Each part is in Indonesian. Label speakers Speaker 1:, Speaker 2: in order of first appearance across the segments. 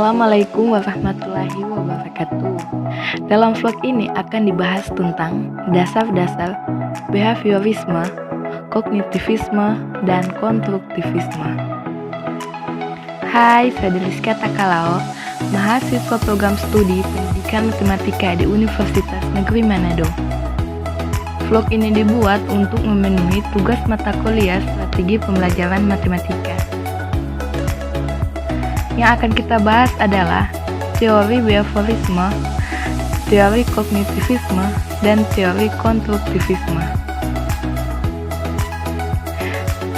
Speaker 1: Assalamualaikum warahmatullahi wabarakatuh. Dalam vlog ini akan dibahas tentang dasar-dasar behaviorisme, kognitivisme, dan konstruktivisme. Hai, saya Deliska Takalao, mahasiswa program studi pendidikan matematika di Universitas Negeri Manado. Vlog ini dibuat untuk memenuhi tugas mata kuliah strategi pembelajaran matematika. Yang akan kita bahas adalah teori behaviorisme, teori kognitivisme, dan teori konstruktivisme.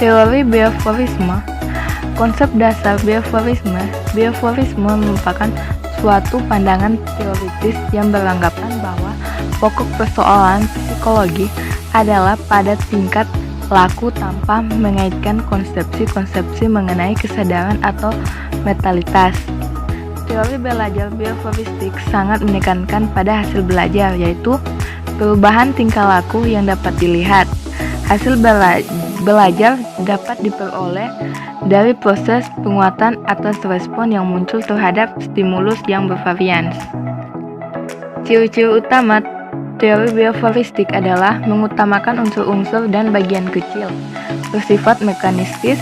Speaker 1: Teori behaviorisme. Konsep dasar behaviorisme merupakan suatu pandangan teoritis yang beranggapan bahwa pokok persoalan psikologi adalah pada tingkat laku tanpa mengaitkan konsepsi-konsepsi mengenai kesadaran atau mentalitas. Teori belajar behavioristik sangat menekankan pada hasil belajar, yaitu perubahan tingkah laku yang dapat dilihat. Hasil belajar dapat diperoleh dari proses penguatan atas respon yang muncul terhadap stimulus yang bervarians. Ciri-ciri utama teori behavioristik adalah mengutamakan unsur-unsur dan bagian kecil, bersifat mekanistis,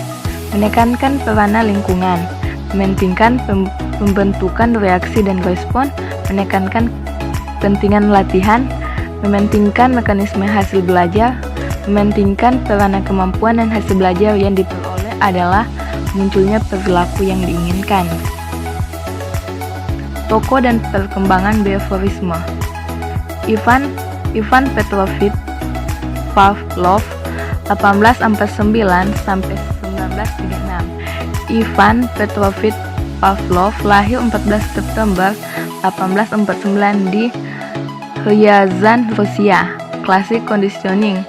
Speaker 1: menekankan peranan lingkungan, mementingkan pembentukan reaksi dan respon, menekankan kepentingan latihan, mementingkan mekanisme hasil belajar, mementingkan peranan kemampuan dan hasil belajar yang diperoleh adalah munculnya perilaku yang diinginkan. Tokoh dan perkembangan behaviorisme. Ivan Petrovich Pavlov 1849 sampai 1936. Ivan Petrovich Pavlov lahir 14 September 1849 di Ryazan, Rusia. Klasik conditioning,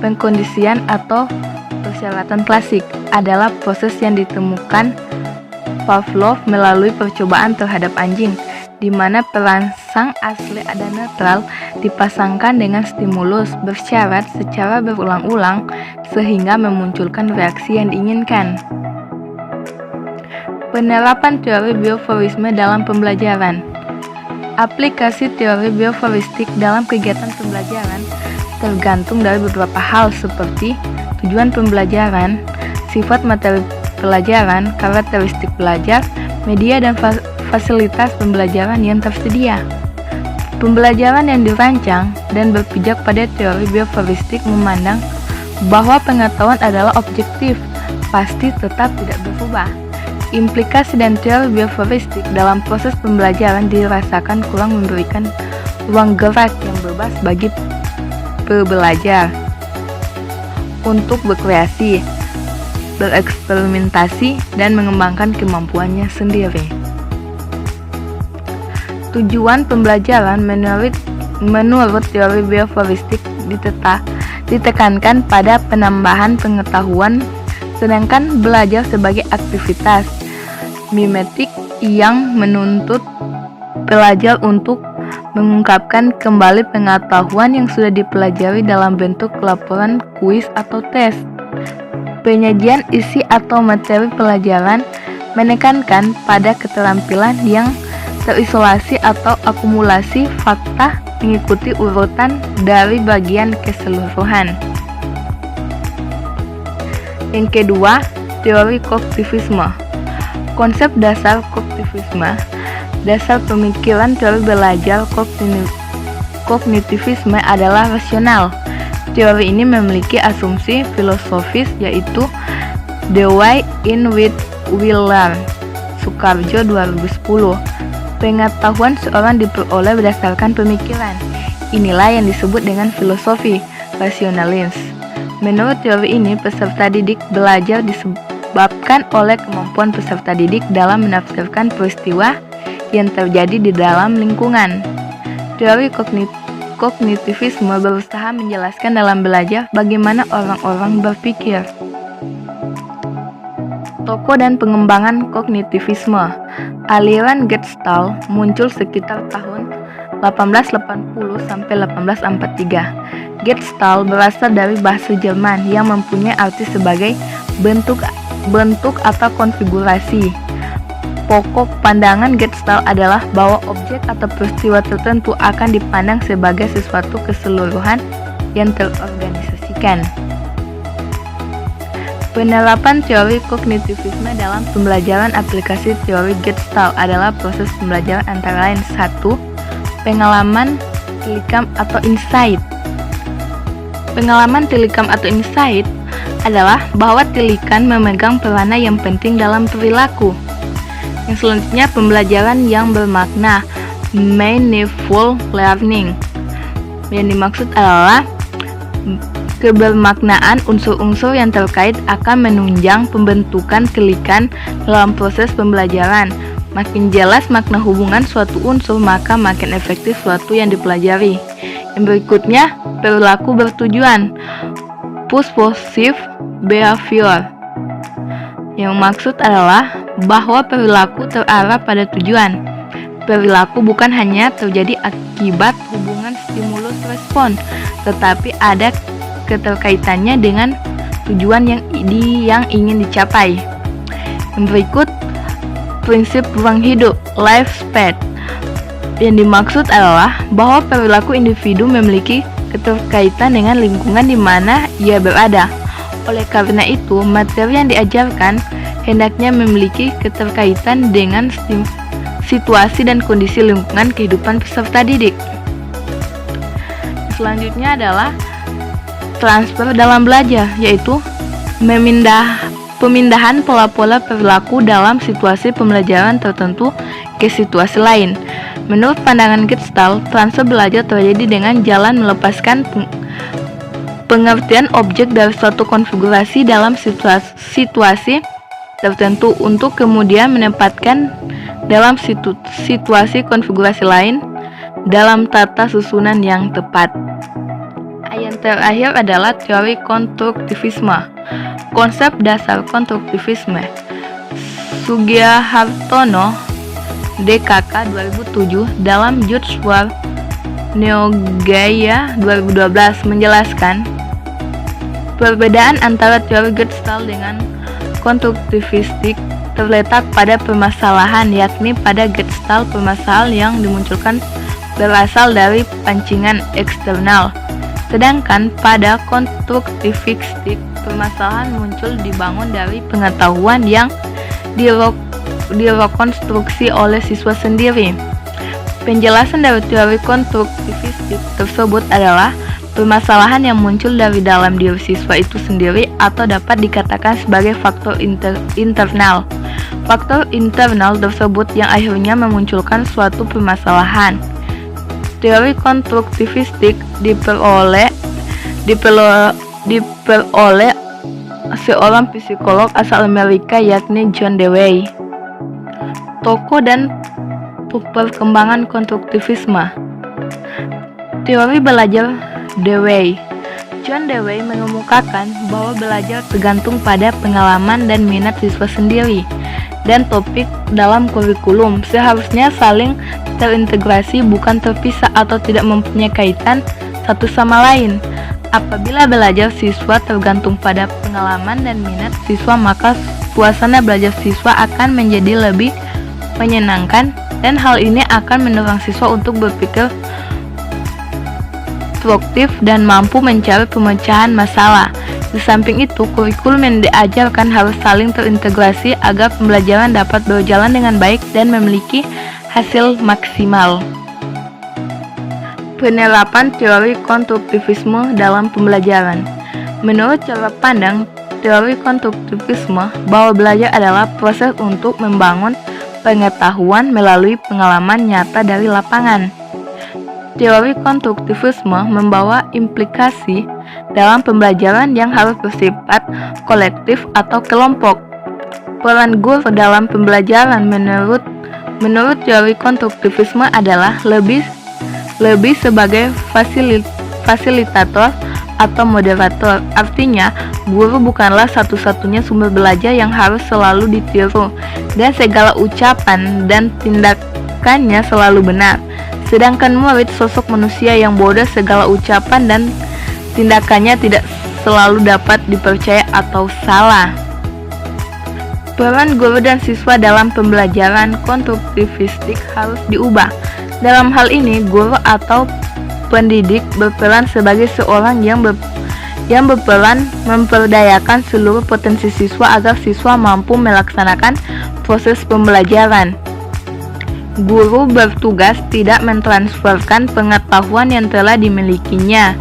Speaker 1: pengkondisian atau persyaratan klasik, adalah proses yang ditemukan Pavlov melalui percobaan terhadap anjing, di mana perangsang asli dan netral dipasangkan dengan stimulus bersyarat secara berulang-ulang sehingga memunculkan reaksi yang diinginkan. Penerapan teori behaviorisme dalam pembelajaran. Aplikasi teori behavioristik dalam kegiatan pembelajaran tergantung dari beberapa hal seperti tujuan pembelajaran, sifat materi pelajaran, karakteristik belajar, media dan fasilitas pembelajaran yang tersedia. Pembelajaran yang dirancang dan berpijak pada teori behavioristik memandang bahwa pengetahuan adalah objektif, pasti tetap tidak berubah. Implikasi dan teori behavioristik dalam proses pembelajaran dirasakan kurang memberikan ruang gerak yang bebas bagi pembelajar untuk berkreasi, bereksperimentasi, dan mengembangkan kemampuannya sendiri. Tujuan pembelajaran menurut teori behavioristik ditekankan pada penambahan pengetahuan, sedangkan belajar sebagai aktivitas mimetik yang menuntut pelajar untuk mengungkapkan kembali pengetahuan yang sudah dipelajari dalam bentuk laporan, kuis, atau tes. Penyajian isi atau materi pelajaran menekankan pada keterampilan yang terisolasi atau akumulasi fakta mengikuti urutan dari bagian keseluruhan. Yang kedua, teori kognitivisme. Konsep dasar kognitivisme. Dasar pemikiran teori belajar kognitivisme adalah rasional. Teori ini memiliki asumsi filosofis yaitu the way in which we learn. Sukarjo 2010. Pengetahuan seorang diperoleh berdasarkan pemikiran. Inilah yang disebut dengan filosofi rasionalis. Menurut teori ini, peserta didik belajar disebabkan oleh kemampuan peserta didik dalam menafsirkan peristiwa yang terjadi di dalam lingkungan. Teori kognitivisme berusaha menjelaskan dalam belajar bagaimana orang-orang berpikir. Tokoh dan pengembangan kognitivisme. Aliran Gestalt muncul sekitar tahun 1880 sampai 1843. Gestalt berasal dari bahasa Jerman yang mempunyai arti sebagai bentuk atau konfigurasi. pokok pandangan Gestalt adalah bahwa objek atau peristiwa tertentu akan dipandang sebagai sesuatu keseluruhan yang terorganisasikan. Penerapan teori kognitivisme dalam pembelajaran aplikasi teori Gestalt adalah proses pembelajaran antara lain 1. Pengalaman telikam atau insight. Pengalaman telikam atau insight adalah bahwa tilikan memegang peranan yang penting dalam perilaku. Yang selanjutnya pembelajaran yang bermakna, meaningful learning. Yang dimaksud adalah kebermaknaan unsur-unsur yang terkait akan menunjang pembentukan tilikan dalam proses pembelajaran. Makin jelas makna hubungan suatu unsur, maka makin efektif suatu yang dipelajari. Yang berikutnya, perilaku bertujuan, purposive behavior. Yang maksud adalah bahwa perilaku terarah pada tujuan. Perilaku bukan hanya terjadi akibat hubungan stimulus respon, tetapi ada keterkaitannya dengan tujuan yang ingin dicapai. Yang berikut, prinsip ruang hidup, lifespan. Yang dimaksud adalah bahwa perilaku individu memiliki keterkaitan dengan lingkungan di mana ia berada. Oleh karena itu, materi yang diajarkan hendaknya memiliki keterkaitan dengan situasi dan kondisi lingkungan kehidupan peserta didik. Selanjutnya adalah transfer dalam belajar, yaitu pemindahan pola-pola perilaku dalam situasi pembelajaran tertentu ke situasi lain. Menurut pandangan Gestalt, transfer belajar terjadi dengan jalan melepaskan pengertian objek dari suatu konfigurasi dalam situasi tertentu untuk kemudian menempatkan dalam situasi konfigurasi lain dalam tata susunan yang tepat. Yang terakhir adalah teori konstruktivisme. Konsep dasar konstruktivisme, Sugihartono, DKK 2007, dalam Judge War Neogaya 2012 menjelaskan perbedaan antara teori Gestalt dengan konstruktivistik terletak pada permasalahan, yakni pada Gestalt permasalahan yang dimunculkan berasal dari pancingan eksternal, sedangkan pada konstruktivistik permasalahan muncul dibangun dari pengetahuan yang direkonstruksi oleh siswa sendiri. Penjelasan dari teori konstruktivistik tersebut adalah permasalahan yang muncul dari dalam diri siswa itu sendiri atau dapat dikatakan sebagai faktor internal. Faktor internal tersebut yang akhirnya memunculkan suatu permasalahan. Teori konstruktivistik diperoleh seorang psikolog asal Amerika, yakni John Dewey. Tokoh dan perkembangan konstruktivisme. Teori belajar Dewey. John Dewey mengemukakan bahwa belajar tergantung pada pengalaman dan minat siswa sendiri, dan topik dalam kurikulum seharusnya saling terintegrasi, bukan terpisah atau tidak mempunyai kaitan satu sama lain. Apabila belajar siswa tergantung pada pengalaman dan minat siswa, maka suasana belajar siswa akan menjadi lebih menyenangkan, dan hal ini akan mendorong siswa untuk berpikir produktif dan mampu mencari pemecahan masalah. Di samping itu, kurikulum yang diajarkan harus saling terintegrasi agar pembelajaran dapat berjalan dengan baik dan memiliki hasil maksimal. Penerapan teori konstruktivisme dalam pembelajaran. Menurut cara pandang teori konstruktivisme, bahwa belajar adalah proses untuk membangun pengetahuan melalui pengalaman nyata dari lapangan. Teori konstruktivisme membawa implikasi dalam pembelajaran yang harus bersifat kolektif atau kelompok. Peran guru dalam pembelajaran menurut teori konstruktivisme adalah lebih sebagai fasilitator atau moderator. Artinya, guru bukanlah satu-satunya sumber belajar yang harus selalu ditiru, dan segala ucapan dan tindakannya selalu benar. Sedangkan murid sosok manusia yang bodoh, segala ucapan dan tindakannya tidak selalu dapat dipercaya atau salah. Peran guru dan siswa dalam pembelajaran konstruktivistik harus diubah. Dalam hal ini, guru atau pendidik berperan sebagai seorang yang berperan memperdayakan seluruh potensi siswa agar siswa mampu melaksanakan proses pembelajaran. Guru bertugas tidak mentransferkan pengetahuan yang telah dimilikinya,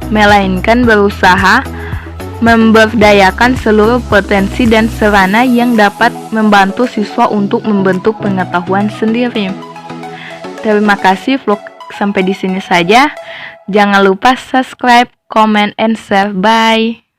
Speaker 1: melainkan berusaha memberdayakan seluruh potensi dan sarana yang dapat membantu siswa untuk membentuk pengetahuan sendiri. Terima kasih, vlog sampai di sini saja. Jangan lupa subscribe, comment, and share. Bye.